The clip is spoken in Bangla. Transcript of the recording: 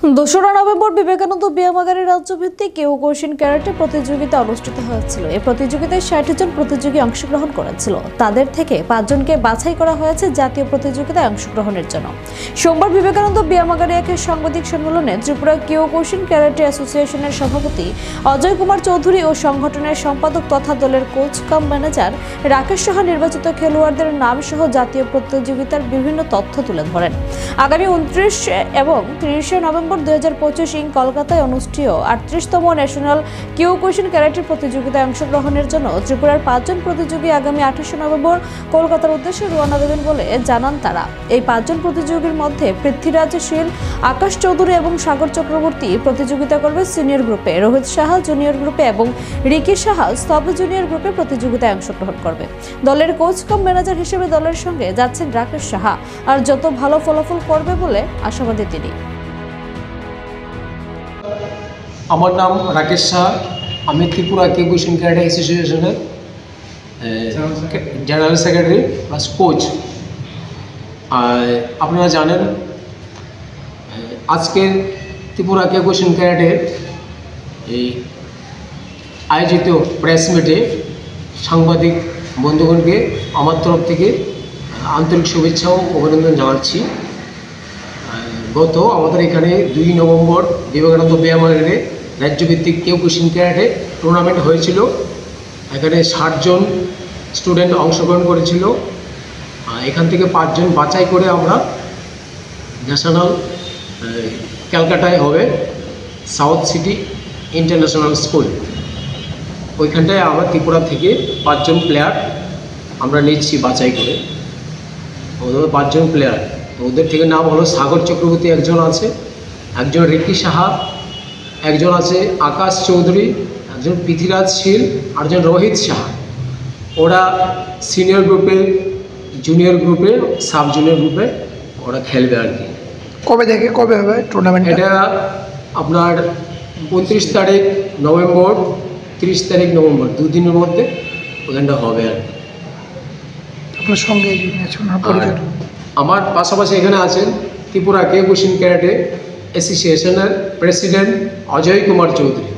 2রা নভেম্বর বিবেকানন্দ ব্যায়ামাগারে রাজ্যভিত্তিক কিয়োকুশিন ক্যারাটে প্রতিযোগিতা অনুষ্ঠিত হয়েছিল। এই প্রতিযোগিতায় 60 জন প্রতিযোগী অংশগ্রহণ করেছিল। তাদের থেকে 5 জনকে বাছাই করা হয়েছে জাতীয় প্রতিযোগিতায় অংশগ্রহণের জন্য। সোমবার বিবেকানন্দ ব্যায়ামাগারে এক সাংবাদিক সম্মেলনে ত্রিপুরা কিয়োকুশিন ক্যারাটে অ্যাসোসিয়েশনের সভাপতি অজয় কুমার চৌধুরী ও সংগঠনের সম্পাদক তথা দলের কোচ কাম ম্যানেজার রাকেশ সাহা নির্বাচিত খেলোয়াড়দের নাম সহ জাতীয় প্রতিযোগিতার বিভিন্ন তথ্য তুলে ধরেন। আগামী 29 এবং 30 নভেম্বর 2025 কলকাতায় অনুষ্ঠেয় 38তম ন্যাশনাল কিয়োকুশিন ক্যারাটে প্রতিযোগিতায় অংশগ্রহণের জন্য ত্রিপুরার 5 জন প্রতিযোগী আগামী 28 নভেম্বর কলকাতার উদ্দেশ্যে রওনা দেবেন বলে জানান তারা। এই 5 জন প্রতিযোগীর মধ্যে পৃথ্বীরাজ শীল, আকাশ চৌধুরী এবং সাগর চক্রবর্তী প্রতিযোগিতা করবে সিনিয়র গ্রুপে, রোহিত সাহা জুনিয়র গ্রুপে এবং রিকি সাহা সাব জুনিয়র গ্রুপে প্রতিযোগিতায় অংশগ্রহণ করবে। দলের কোচ কাম ম্যানেজার হিসেবে দলের সঙ্গে যাচ্ছেন রাকেশ সাহা, আর যত ভালো ফলাফল করবে বলে আশাবাদী তিনি। আমার নাম রাকেশ শাহ, আমি ত্রিপুরা কিয়োকুশিন ক্যারাটে অ্যাসোসিয়েশনের জেনারেল সেক্রেটারি প্লাস কোচ। আপনারা জানেন আজকের ত্রিপুরা কিয়োকুশিন ক্যারাটে এই আয়োজিত প্রেস মিটে সাংবাদিক বন্ধুগণকে আমার তরফ থেকে আন্তরিক শুভেচ্ছা ও অভিনন্দন জানাচ্ছি। আমাদের এখানে 2 নভেম্বর বিবেকানন্দ ব্যায়ামাগারে রাজ্যভিত্তিক কিয়োকুশিন ক্যারাটে টুর্নামেন্ট হয়েছিল। এখানে 60 জন স্টুডেন্ট অংশগ্রহণ করেছিল। এখান থেকে 5 জন বাছাই করে আমরা ন্যাশনাল ক্যালকাটায় হবে সাউথ সিটি ইন্টারন্যাশনাল স্কুল, ওইখানটায় আমরা ত্রিপুরা থেকে 5 জন প্লেয়ার আমরা নিচ্ছি বাছাই করে। ওদের 5 জন প্লেয়ার, ওদের থেকে নাম হলো সাগর চক্রবর্তী একজন আছে, একজন রিকি সাহা, একজন আছে আকাশ চৌধুরী, একজন পৃথ্বীরাজ শীল, আর একজন রোহিত সাহা। ওরা সিনিয়র গ্রুপে, জুনিয়র গ্রুপে, সাব জুনিয়র গ্রুপে ওরা খেলবে আর কি। কবে থেকে কবে হবে টুর্নামেন্ট? এটা আপনার 29 তারিখ নভেম্বর, 30 তারিখ নভেম্বর, 2 দিনের মধ্যে ওখানটা হবে আর কি। আপনার সঙ্গে আমার পাশাপাশি এখানে আছেন ত্রিপুরা কিয়োকুশিন ক্যারাটে অ্যাসোসিয়েশনের প্রেসিডেন্ট অজয় কুমার চৌধুরী।